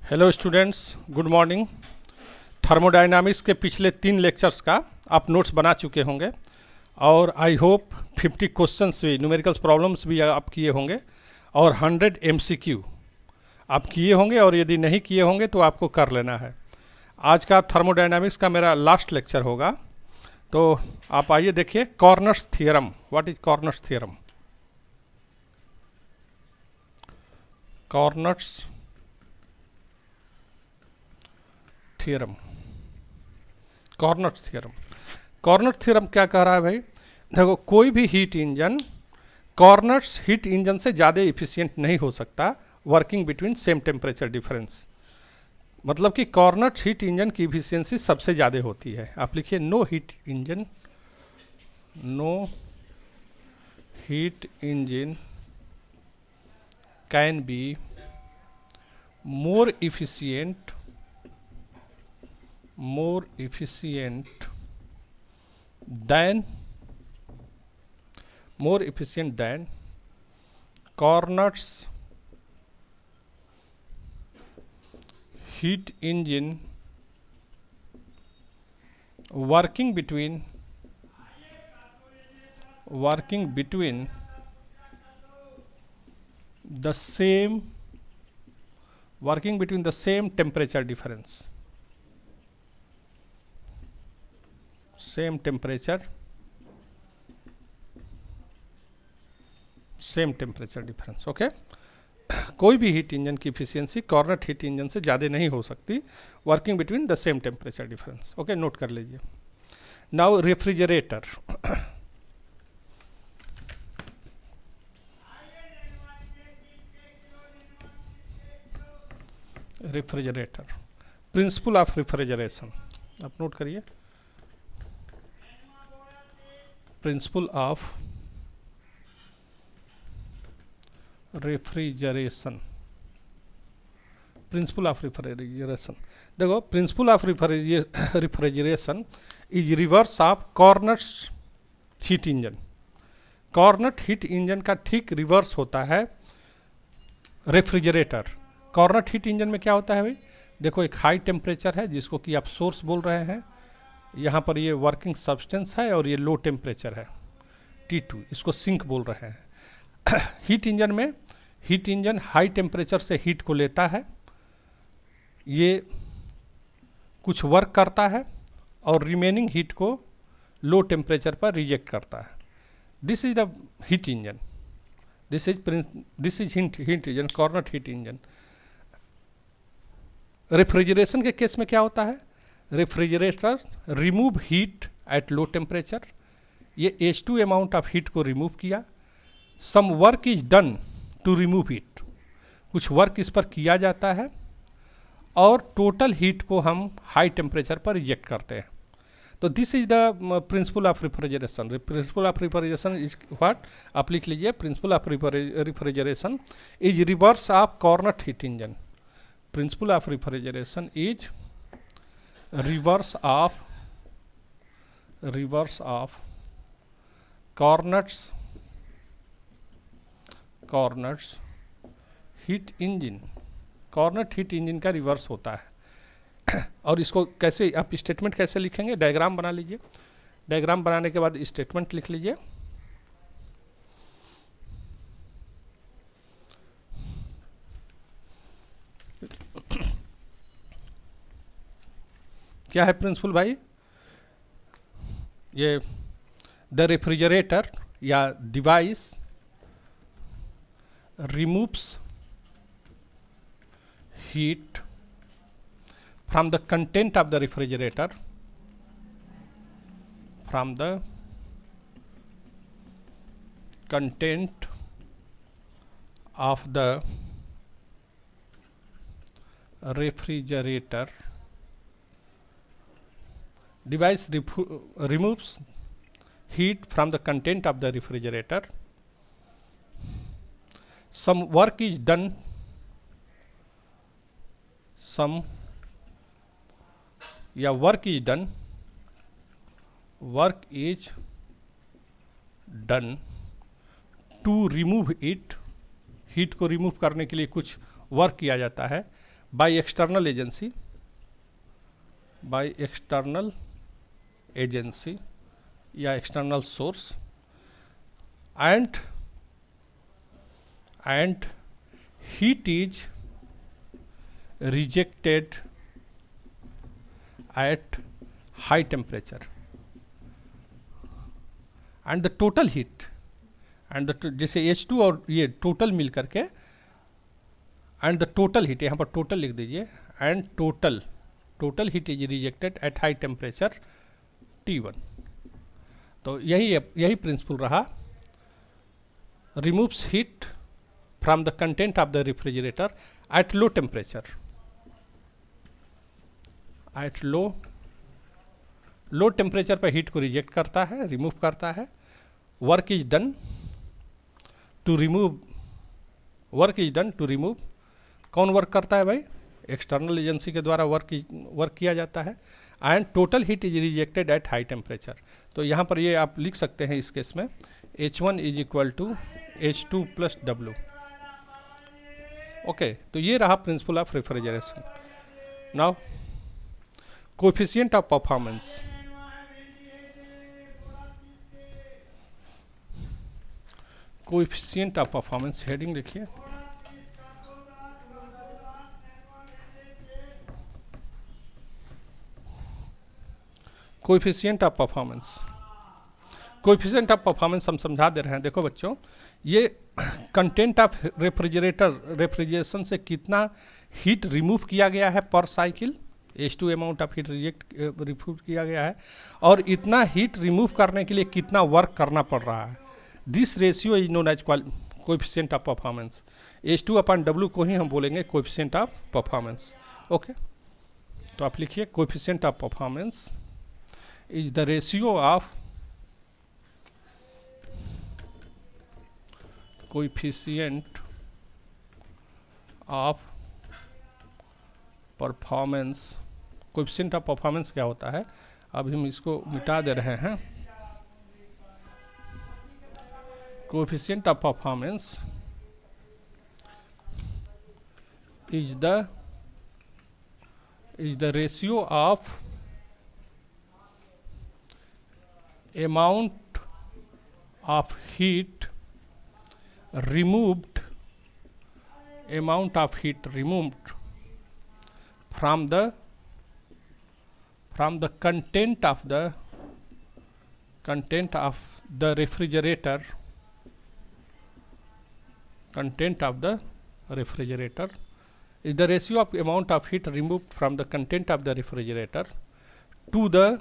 Hello students, good morning. Thermodynamics के पिछले 3 lectures का आप नोट्स बना चुके होंगे और आई होप 50 क्वेश्चंस भी, न्यूमेरिकल्स प्रॉब्लम्स भी आप किए होंगे और 100 एमसीक्यू आप किए होंगे, और यदि नहीं किए होंगे तो आपको कर लेना है। आज का थर्मोडायनामिक्स का मेरा लास्ट लेक्चर होगा, तो आप आइए देखिए Carnot's theorem. What is Carnot's theorem? Carnot's theorem, Carnot's theorem. Carnot theorem क्या कह रहा है भाई? देखो, कोई भी heat engine Carnot's heat engine से ज़्यादा इफिशिएंट नहीं हो सकता working between same temperature difference. मतलब कि कॉर्नर्स हीट इंजन की इफिशियंसी सबसे ज़्यादा होती है। आप लिखिए no heat engine can be more efficient than Carnot's heat engine working between the same temperature difference. Same temperature difference. Okay, कोई भी हीट इंजन की इफिशियंसी कॉर्नट हीट इंजन से ज़्यादा नहीं हो सकती working between the same temperature difference. Okay, note कर लीजिए। Now refrigerator. Principal of refrigeration आप नोट करिए। प्रिंसिपल ऑफ रेफ्रिजरेशन, देखो, principal of refrigeration is reverse of Carnot heat engine. Carnot heat engine का ठीक रिवर्स होता है रेफ्रिजरेटर। कॉर्नट हीट इंजन में क्या होता है भाई? देखो, एक हाई टेम्परेचर है जिसको कि आप सोर्स बोल रहे हैं, यहाँ पर ये वर्किंग सब्सटेंस है, और ये लो टेम्परेचर है T2, इसको सिंक बोल रहे हैं। हीट इंजन में हीट इंजन हाई टेम्परेचर से हीट को लेता है, ये कुछ वर्क करता है और रिमेनिंग हीट को लो टेम्परेचर पर रिजेक्ट करता है। This is the heat engine, this is heat engine, Carnot heat engine. Refrigeration के केस में क्या होता है? Refrigerator remove heat at low temperature, ये H2 अमाउंट ऑफ हीट को रिमूव किया। Some work is done to remove heat, कुछ work इस पर किया जाता है, और टोटल हीट को हम हाई टेम्परेचर पर रिजेक्ट करते हैं। तो this is the principle of refrigeration. Principle of refrigeration is what? आप लिख लीजिए, principle of refrigeration is reverse of Carnot heat engine. Principle of refrigeration is reverse of Carnot's heat engine. Carnot heat engine का reverse होता है। और इसको कैसे आप स्टेटमेंट कैसे लिखेंगे? डायग्राम बना लीजिए। डायग्राम बनाने के बाद स्टेटमेंट लिख लीजिए। क्या है प्रिंसिपल भाई? ये द रेफ्रिजरेटर या device removes heat from the content of the refrigerator, device removes heat from the content of the refrigerator. Some work is done to remove it, heat को रिमूव करने के लिए कुछ वर्क किया जाता है, बाय एक्सटर्नल एजेंसी या external source and heat is rejected at high temperature and the total heat and the जैसे H2 और ये टोटल मिल करके and the total heat, यहाँ पर टोटल लिख दीजिए, and total heat is rejected at high temperature T1। तो यही प्रिंसिपल रहा, removes heat from the content of the refrigerator at low temperature, at low temperature पर हीट को रिजेक्ट करता है, रिमूव करता है। Work is done to remove, कौन वर्क करता है भाई? एक्सटर्नल एजेंसी के द्वारा वर्क किया जाता है। And total heat is rejected at high temperature. तो यहाँ पर ये आप लिख सकते हैं इस केस में H1 is equal to H2 plus W। Okay, तो ये रहा principle of refrigeration. Now coefficient of performance, coefficient of performance heading लिखिए। Coefficient of performance, coefficient of performance हम समझा दे रहे हैं। देखो बच्चों, ये कंटेंट ऑफ रेफ्रिजरेशन से कितना हीट रिमूव किया गया है पर cycle, H2 amount of heat remove किया गया है, और इतना हीट रिमूव करने के लिए कितना वर्क करना पड़ रहा है। This ratio is known as coefficient of performance. H2 upon W को ही हम बोलेंगे कोएफिशिएंट ऑफ परफॉर्मेंस। ओके, तो आप लिखिए coefficient of performance is the ratio of coefficient of performance। coefficient of performance क्या होता है? अभी हम इसको मिटा दे रहे हैं। coefficient of performance is the ratio of amount of heat removed from the content of the refrigerator, is the ratio of amount of heat removed from the content of the refrigerator to the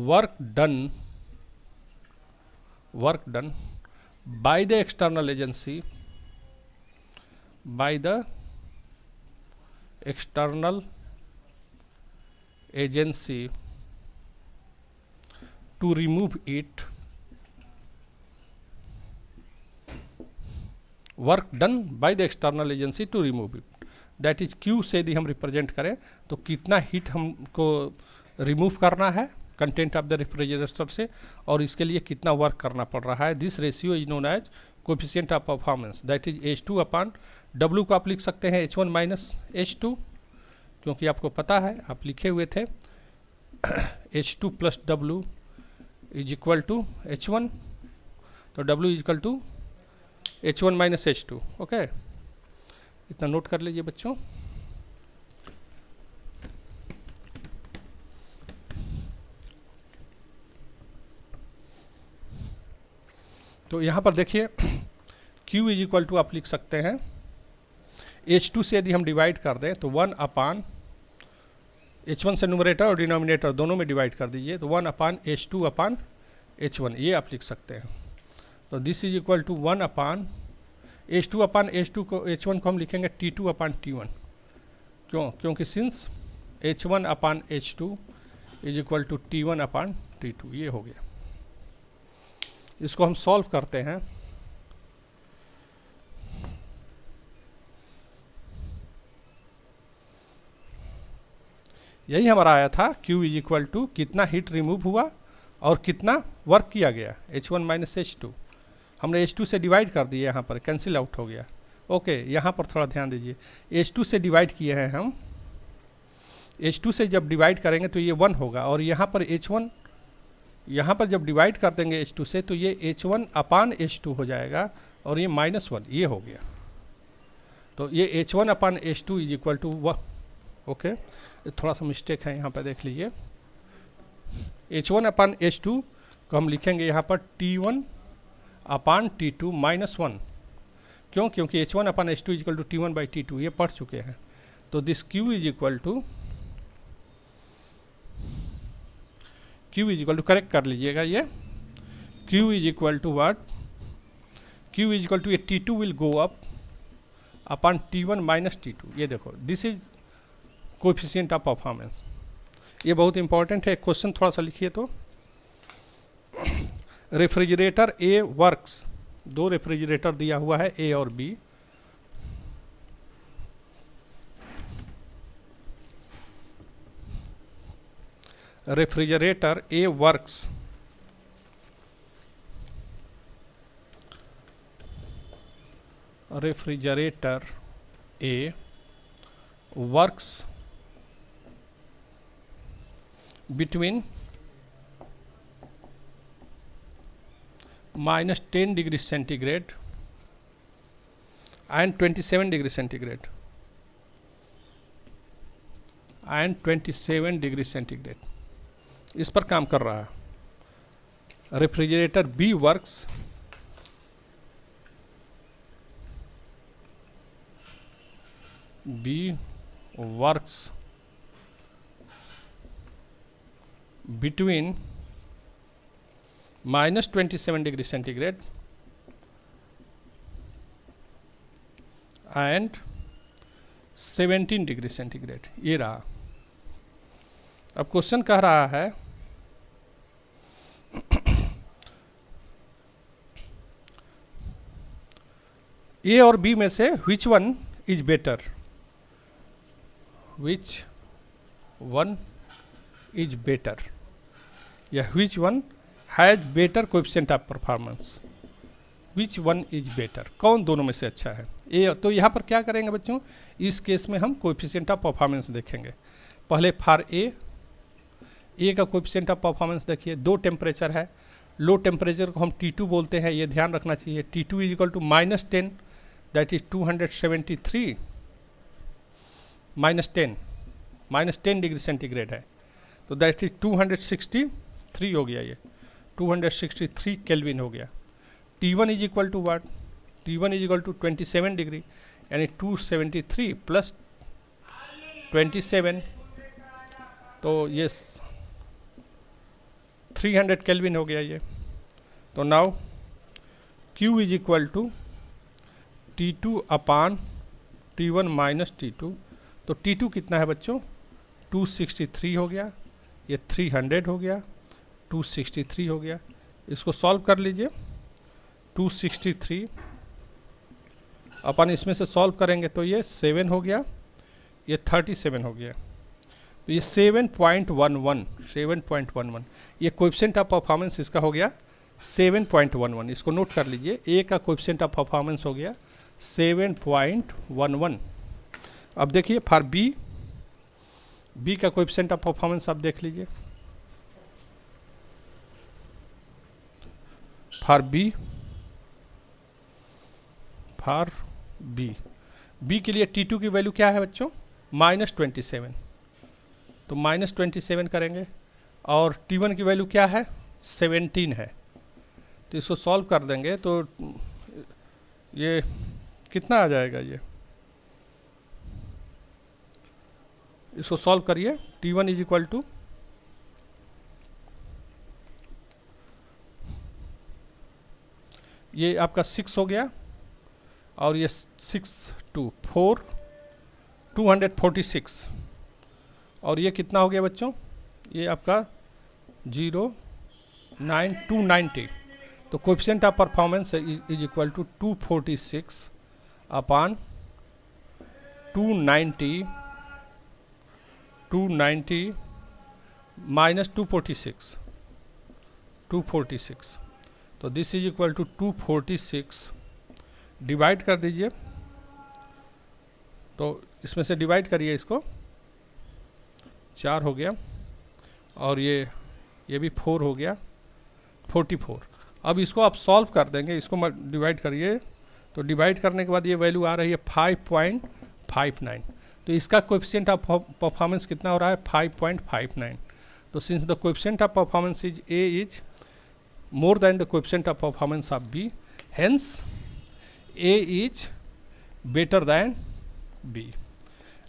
work done by the external agency, to remove it, work done by the external agency to remove it, that is Q से यदि हम represent करें तो कितना heat हमको remove करना है content of the refrigerator से, और इसके लिए कितना वर्क करना पड़ रहा है। This ratio is known as coefficient of performance, that is H2 upon W को आप लिख सकते हैं H1 माइनस H2, क्योंकि आपको पता है आप लिखे हुए थे H2 plus W is equal to H1, तो W is equal to H1 minus H2। Okay, इतना नोट कर लीजिए बच्चों। तो यहाँ पर देखिए Q इज इक्वल टू आप लिख सकते हैं H2 से यदि हम डिवाइड कर दें तो 1 अपान H1 से न्यूमरेटर और डिनोमिनेटर दोनों में डिवाइड कर दीजिए, तो 1 अपान H2 अपान H1 ये आप लिख सकते हैं। तो this is equal to 1 upon H2 upon H2 को H1 को हम लिखेंगे T2 अपान T1। क्योंकि since H1 upon H2 is equal to T1 upon T2, ये हो गया। इसको हम सॉल्व करते हैं। यही हमारा आया था Q इज इक्वल टू कितना हीट रिमूव हुआ और कितना वर्क किया गया, H1 माइनस H2। हमने H2 से डिवाइड कर दिया, यहाँ पर कैंसिल आउट हो गया, ओके, यहाँ पर थोड़ा ध्यान दीजिए, H2 से डिवाइड किए हैं हम, H2 से जब डिवाइड करेंगे तो ये 1 होगा, और यहाँ पर H1, यहाँ पर जब डिवाइड कर देंगे H2 से तो ये H1 अपान H2 हो जाएगा, और ये -1 ये हो गया। तो ये H1 upon H2 is equal to 1। Okay, थोड़ा सा मिस्टेक है यहाँ पर, देख लीजिए। H1 अपान H2 को हम लिखेंगे यहाँ पर T1 अपान T2 -1। क्यों? क्योंकि H1 upon H2 is equal to T1 by T2 ये पढ़ चुके हैं। तो this Q is equal to correct कर लीजिएगा, ये Q is equal to what, Q is equal to ये T2 will go up upon T1 minus T2। ये देखो, this is coefficient of performance. ये बहुत इंपॉर्टेंट है। क्वेश्चन थोड़ा सा लिखिए तो, रेफ्रिजरेटर ए वर्क्स, दो रेफ्रिजरेटर दिया हुआ है ए और B, refrigerator A works refrigerator A works between -10 degree centigrade and 27 degree centigrade and 27 degree centigrade, इस पर काम कर रहा है। Refrigerator B works between -27 degree centigrade and 17 degree centigrade। ये रहा। अब क्वेश्चन कह रहा है ए और बी में से which one is better, which one is better, या which one has better coefficient of performance, which one is better, कौन दोनों में से अच्छा है। ए तो यहाँ पर क्या करेंगे बच्चों, इस केस में हम कोएफिशिएंट ऑफ परफॉर्मेंस देखेंगे। पहले फॉर ए का कोएफिशिएंट ऑफ परफॉर्मेंस देखिए, दो टेम्परेचर है, लो टेम्परेचर को हम T2 बोलते हैं, ये ध्यान रखना चाहिए। T2 is equal to -10, that is 273 -10 degree centigrade है, तो दैट इज 263 हो गया, ये 263 केल्विन हो गया। T1 is equal to what, T1 is equal to 27 degree, यानी 273 प्लस 27, तो ये 300 केल्विन हो गया ये। तो now Q is equal to T2 upon T1 minus T2, तो T2 कितना है बच्चों, 263 हो गया, ये 300 हो गया, 263 हो गया। इसको सॉल्व कर लीजिए, 263 अपन इसमें से सॉल्व करेंगे तो ये 7 हो गया, ये 37 हो गया, तो ये 7.11 ये कोएफिशिएंट ऑफ परफॉर्मेंस इसका हो गया 7.11। इसको नोट कर लीजिए, ए का कोएफिशिएंट ऑफ परफॉर्मेंस हो गया 7.11। अब देखिए फॉर बी का कोएफिशिएंट ऑफ परफॉर्मेंस आप देख लीजिए, फॉर बी के लिए T2 की वैल्यू क्या है बच्चों, -27, तो -27 करेंगे, और T1 की वैल्यू क्या है, 17 है, तो इसको सॉल्व कर देंगे तो ये कितना आ जाएगा, ये इसको सॉल्व करिए। T1 इज इक्वल टू ये आपका 6 हो गया, और ये 6 2 4 246, और ये कितना हो गया बच्चों, ये आपका 290। तो coefficient of performance is equal to 246 upon 290 minus 246, तो this is equal to 246 divide कर दीजिए तो इसमें से डिवाइड करिए इसको, 4 हो गया, और ये भी 4 हो गया, 44। अब इसको आप सॉल्व कर देंगे, इसको डिवाइड करिए, तो डिवाइड करने के बाद ये वैल्यू आ रही है 5.59। तो इसका कोएफिशिएंट ऑफ परफॉर्मेंस कितना हो रहा है? 5.59। तो since the coefficient of performance is A is more than the coefficient of performance of B, hence A is better than B.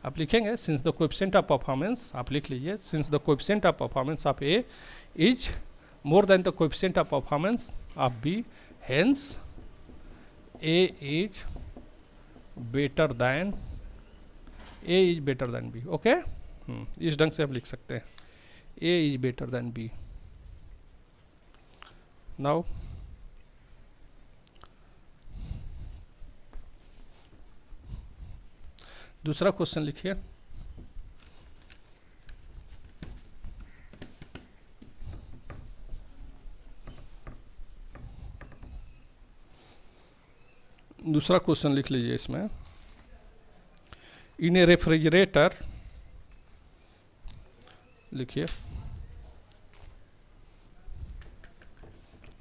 आप लिखेंगे since the coefficient of performance, आप लिख लीजिए since the coefficient of performance of A is more than the coefficient of performance of B, hence A is better than B. Okay, इस ढंग से हम लिख सकते हैं, A is better than B. Now दूसरा क्वेश्चन लिखिए। दूसरा क्वेश्चन लिख लीजिए इसमें, इन ए रेफ्रिजरेटर, लिखिए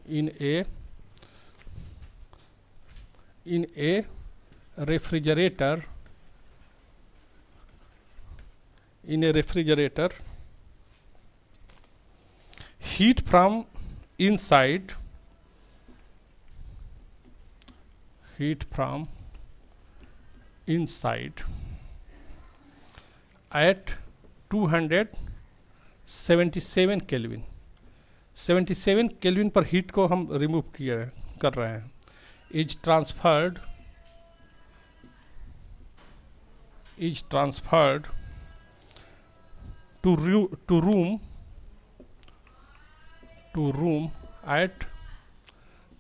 in a refrigerator, heat from inside at 277 kelvin, 77 kelvin पर हीट को हम रिमूव कर रहे हैं, is transferred to room at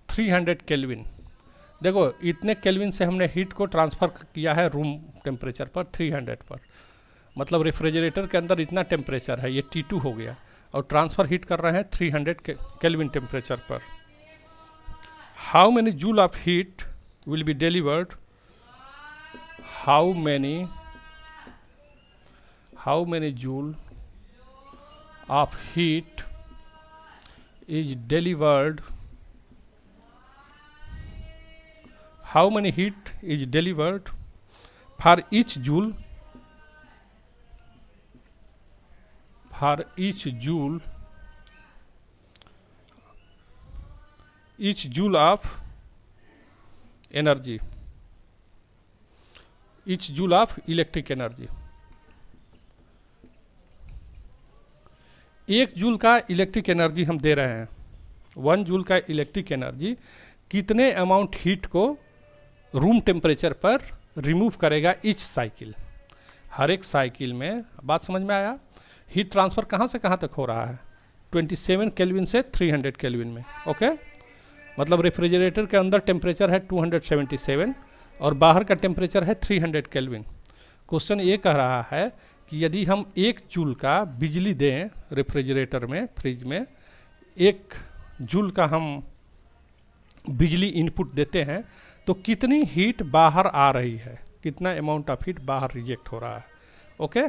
300 kelvin. देखो इतने केल्विन से हमने हीट को ट्रांसफ़र किया है रूम टेम्परेचर पर 300 पर, मतलब रेफ्रिजरेटर के अंदर इतना टेम्परेचर है, ये T2 हो गया, और ट्रांसफ़र हीट कर रहे हैं 300 केल्विन टेम्परेचर पर। How many joule of heat will be delivered, how many joule of heat is delivered, how many heat is delivered for each joule of energy, each joule of electric energy। 1 joule का electric energy हम दे रहे हैं, 1 joule का electric energy कितने amount heat को room temperature पर remove करेगा etch cycle, हर एक साइकिल में। बात समझ में आया? हीट ट्रांसफ़र कहाँ से कहाँ तक हो रहा है? 27 केल्विन से 300 केल्विन में। ओके, मतलब रेफ्रिजरेटर के अंदर टेम्परेचर है 277 और बाहर का टेम्परेचर है 300 केल्विन। क्वेश्चन ये कह रहा है कि यदि हम 1 जूल का बिजली दें रेफ्रिजरेटर में, फ्रिज में 1 जूल का हम बिजली इनपुट देते हैं, तो कितनी हीट बाहर आ रही है, कितना अमाउंट ऑफ हीट बाहर रिजेक्ट हो रहा है। ओके,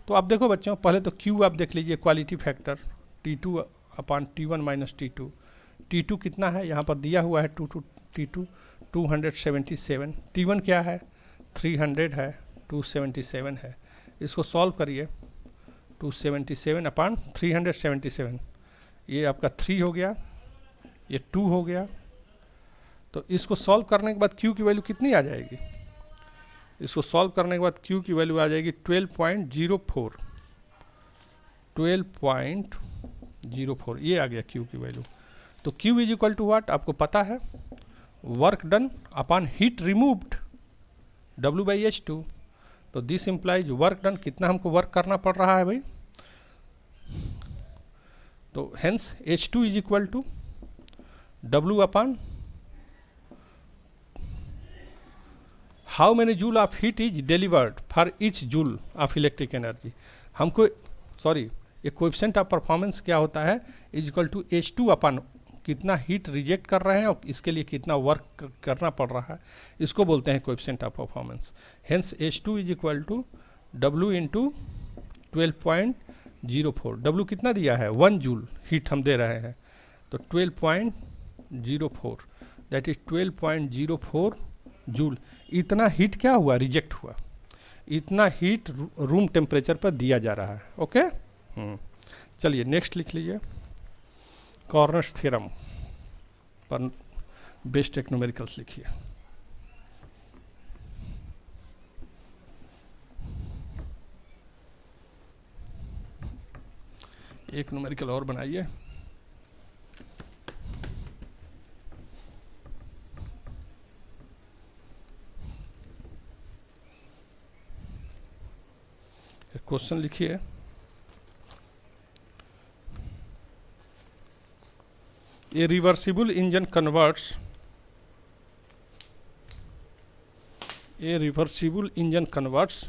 तो आप देखो बच्चों, पहले तो Q आप देख लीजिए, quality factor T2 upon T1 minus T2। T2 कितना है यहाँ पर दिया हुआ है, T2 277, T1 क्या है 300 है, 277 है। इसको सॉल्व करिए, 277 अपॉन 377, ये आपका 3 हो गया, ये 2 हो गया। तो इसको सॉल्व करने के बाद Q की वैल्यू कितनी आ जाएगी? इसको सॉल्व करने के बाद Q की वैल्यू आ जाएगी 12.04, 12.04, ये आ गया Q की वैल्यू। तो Q is equal to what आपको पता है, work done upon heat removed, W/H2। तो दिस इम्प्लाइज वर्क डन, कितना हमको वर्क करना पड़ रहा है भाई, तो hence H2 is equal to W upon how many joule of heat is delivered for each joule of electric energy. हमको ये कोएफिशिएंट ऑफ परफॉर्मेंस क्या होता है, is equal to H2 upon कितना हीट रिजेक्ट कर रहे हैं और इसके लिए कितना वर्क करना पड़ रहा है, इसको बोलते हैं coefficient of performance. Hence H2 is equal to W into 12.04। W कितना दिया है, 1 जूल हीट हम दे रहे हैं, तो 12.04 दैट इज 12.04 जूल। इतना हीट क्या हुआ, रिजेक्ट हुआ। इतना हीट रूम टेम्परेचर पर दिया जा रहा है। ओके, चलिए नेक्स्ट लिख लीजिए। कॉर्नर्स थ्योरम पर बेस्ट एक न्यूमेरिकल्स लिखिए। एक न्यूमेरिकल और बनाइए। क्वेश्चन लिखिए, A reversible engine converts a reversible engine converts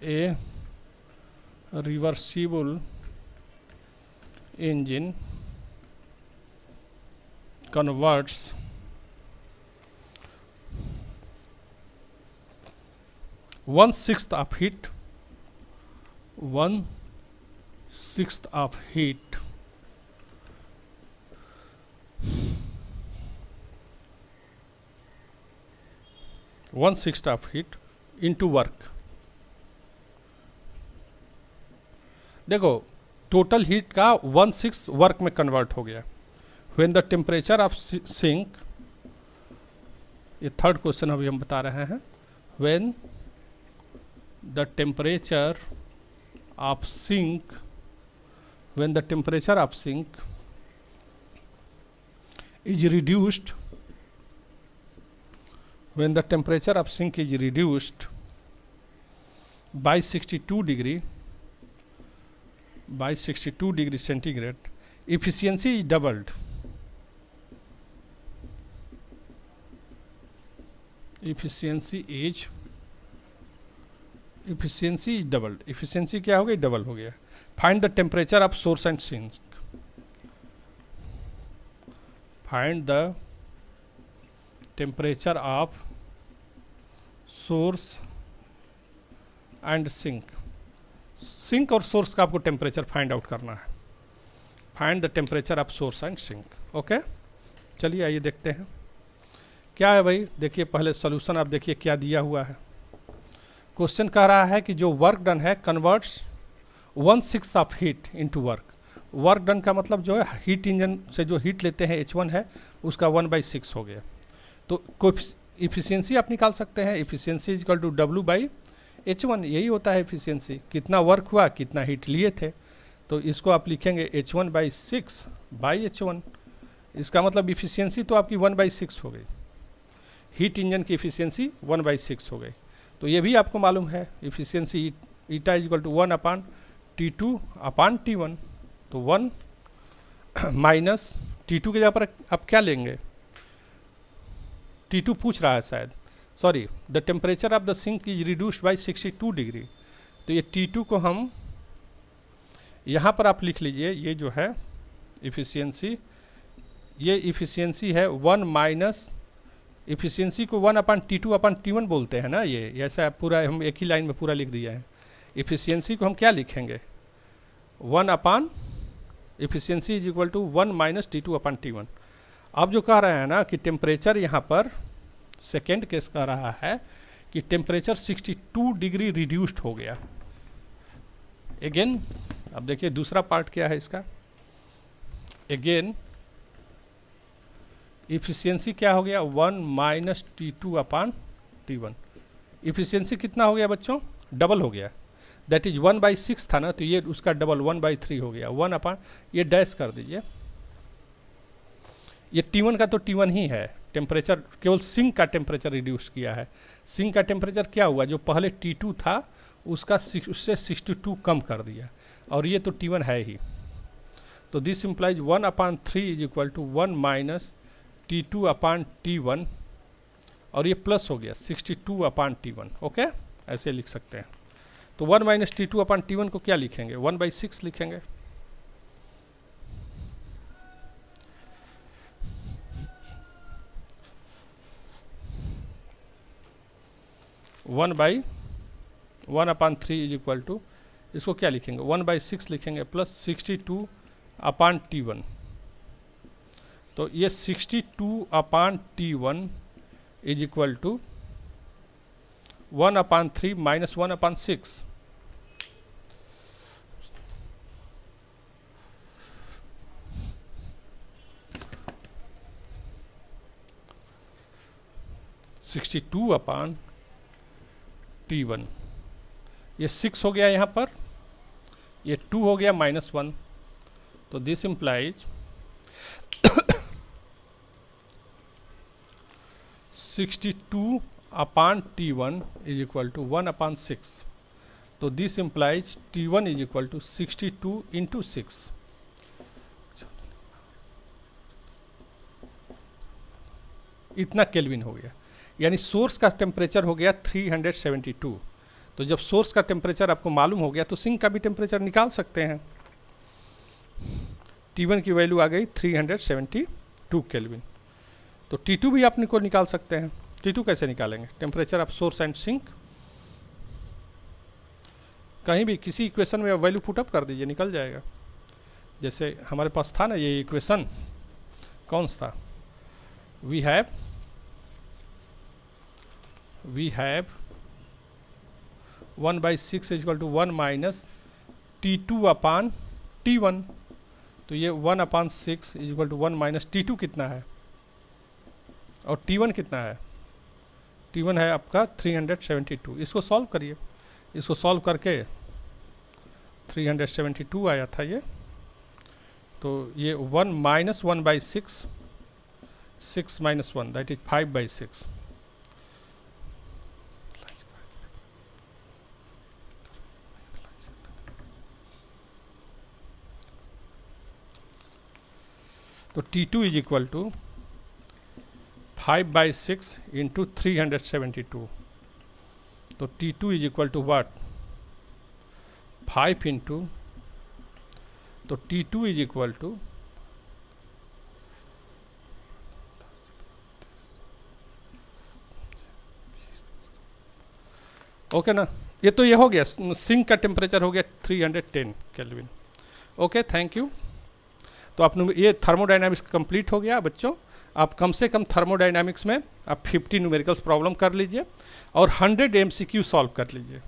a reversible engine converts 1/6 of heat, 1/6 of heat into work। देखो टोटल हीट का 1/6 वर्क में कन्वर्ट हो गया। When the temperature of sink, ये थर्ड क्वेश्चन अभी हम बता रहे हैं। When the temperature of sink, when the temperature of sink is reduced, when the temperature of sink is reduced by 62 degree centigrade, efficiency is doubled। efficiency is doubled. Efficiency क्या हो गई, double हो गया। Find the temperature of source and sink, find the temperature of source and sink. Sink और source का आपको temperature find out करना है। Find the temperature of source and sink. Okay, चलिए आइए देखते हैं क्या है भाई। देखिए पहले सोल्यूशन आप देखिए क्या दिया हुआ है। क्वेश्चन कह रहा है कि जो वर्क डन है converts 1/6 of heat into work. Work done का मतलब जो है हीट इंजन से जो हीट लेते हैं H1 है उसका 1/6 हो गया। तो इफिशियंसी आप निकाल सकते हैं। Efficiency is equal to W/H1, यही होता है इफिशियंसी। कितना वर्क हुआ, कितना हीट लिए थे, तो इसको आप लिखेंगे H1/6/H1। इसका मतलब इफिशियंसी तो आपकी 1/6 हो गई। हीट इंजन की इफिशियंसी 1/6 हो गई। तो ये भी आपको मालूम है efficiency eta is equal to 1/T2/T1। तो 1 माइनस T2 के जगह पर आप क्या लेंगे, T2 पूछ रहा है शायद, sorry. The temperature of the sink is reduced by 62 degree. तो ये T2 को हम यहाँ पर आप लिख लीजिए, ये जो है इफिशियंसी, ये इफिशियंसी है 1 माइनस, इफिशियंसी को 1/T2/T1 बोलते हैं ना। ये ऐसा पूरा हम एक ही लाइन में पूरा लिख दिया है। इफिशियंसी को हम क्या लिखेंगे, 1 efficiency is equal to 1 minus T2/T1। अब जो कह रहे हैं ना कि टेम्परेचर यहाँ पर सेकेंड केस कह रहा है कि टेम्परेचर 62 डिग्री रिड्यूस्ड हो गया। अगेन अब देखिए दूसरा पार्ट क्या है इसका। अगेन इफिशियंसी क्या हो गया, 1 माइनस T2/T1। इफिशियंसी कितना हो गया बच्चों, डबल हो गया। दैट इज 1/6 था ना, तो ये उसका डबल 1/3 हो गया। 1 ये डैश कर दीजिए। ये T1 का तो T1 ही है। टेम्परेचर केवल सिंक का टेम्परेचर रिड्यूस किया है। सिंक का टेम्परेचर क्या हुआ, जो पहले T2 था उसका उससे 62 कम कर दिया, और ये तो T1 है ही। तो this implies 1/3 is equal to 1 minus T2/T1, और ये प्लस हो गया 62/T1। ओके, ऐसे लिख सकते हैं। तो 1 minus T two upon T one को क्या लिखेंगे, 1/6 लिखेंगे। One upon three is equal to, इसको क्या लिखेंगे, 1/6 लिखेंगे प्लस 62 अपान टी वन। तो ये 62 upon T one is equal to 1/3 minus 1/6। Sixty two upon T one, ये 6 हो गया यहाँ पर, ये 2 हो गया -1, तो this implies 62 upon T one is equal to 1/6। तो this implies T one is equal to 62 into 6। इतना केल्विन हो गया, यानी सोर्स का टेम्परेचर हो गया 372। तो जब सोर्स का टेम्परेचर आपको मालूम हो गया तो सिंक का भी टेम्परेचर निकाल सकते हैं। T1 की वैल्यू आ गई 372 केल्विन। तो T2 भी आपने को निकाल सकते हैं। T2 कैसे निकालेंगे, temperature of source and sink, कहीं भी किसी इक्वेशन में वैल्यू पुटअप कर दीजिए, निकल जाएगा। जैसे हमारे पास था ना ये इक्वेशन, कौन सा, we have 1/6 is equal to 1 minus T2 upon T1। तो ये 1/6 is equal to 1 minus T2 कितना है और T1 कितना है, T1 है आपका 372। इसको सॉल्व करिए, इसको सॉल्व करके 372 आया था ये। तो ये 1 माइनस 1/6, 6 माइनस 1 दैट इज 5/6। तो T2 is equal to 5/6 into 372। तो T2 is equal to what, 5 into, तो T2 is equal to okay ना। ये तो ये हो गया, सिंक का टेम्परेचर हो गया 310 केल्विन। Okay, thank you. तो आप ये थर्मोडायनामिक्स कंप्लीट हो गया बच्चों। आप कम से कम थर्मोडायनामिक्स में आप 50 न्यूमेरिकल्स प्रॉब्लम कर लीजिए और 100 MCQ सॉल्व कर लीजिए।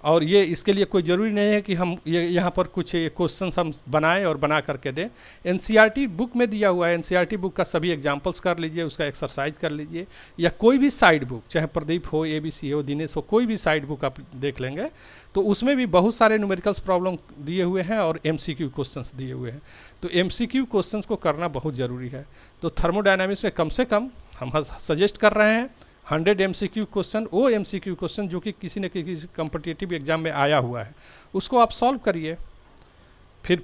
और ये इसके लिए कोई ज़रूरी नहीं है कि हम ये यहाँ पर कुछ क्वेश्चंस हम बनाएं और बना करके दें। NCERT बुक में दिया हुआ है, NCERT बुक का सभी एग्जांपल्स कर लीजिए, उसका एक्सरसाइज कर लीजिए, या कोई भी साइड बुक, चाहे प्रदीप हो, ABC हो, दिनेश हो, कोई भी साइड बुक आप देख लेंगे तो उसमें भी बहुत सारे न्यूमेरिकल्स प्रॉब्लम दिए हुए हैं और MCQ क्वेश्चंस दिए हुए हैं। तो MCQ क्वेश्चंस को करना बहुत ज़रूरी है। तो थर्मोडायनामिक्स में कम से कम हम सजेस्ट कर रहे हैं 100 MCQ क्वेश्चन, वो MCQ क्वेश्चन जो कि किसी न किसी कॉम्पिटिटिव एग्जाम में आया हुआ है, उसको आप सॉल्व करिए। फिर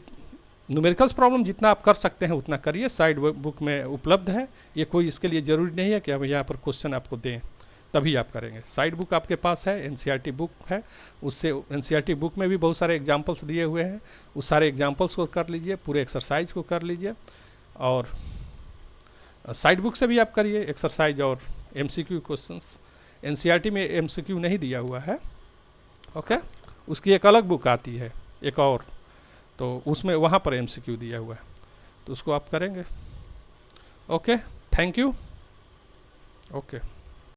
न्यूमेरिकल्स प्रॉब्लम जितना आप कर सकते हैं उतना करिए, साइड बुक में उपलब्ध है। ये कोई इसके लिए ज़रूरी नहीं है कि हम यहाँ पर क्वेश्चन आपको दें तभी आप करेंगे। साइड बुक आपके पास है, NCERT बुक है, उससे NCERT बुक में भी बहुत सारे एग्जाम्पल्स दिए हुए हैं, उस सारे एग्जाम्पल्स को कर लीजिए, पूरे एक्सरसाइज को कर लीजिए। और साइड बुक से भी आप करिए एक्सरसाइज और MCQ क्वेश्चंस। NCERT में MCQ नहीं दिया हुआ है, ओके, उसकी एक अलग बुक आती है एक और, तो उसमें वहाँ पर MCQ दिया हुआ है, तो उसको आप करेंगे। Okay, thank you. ओके।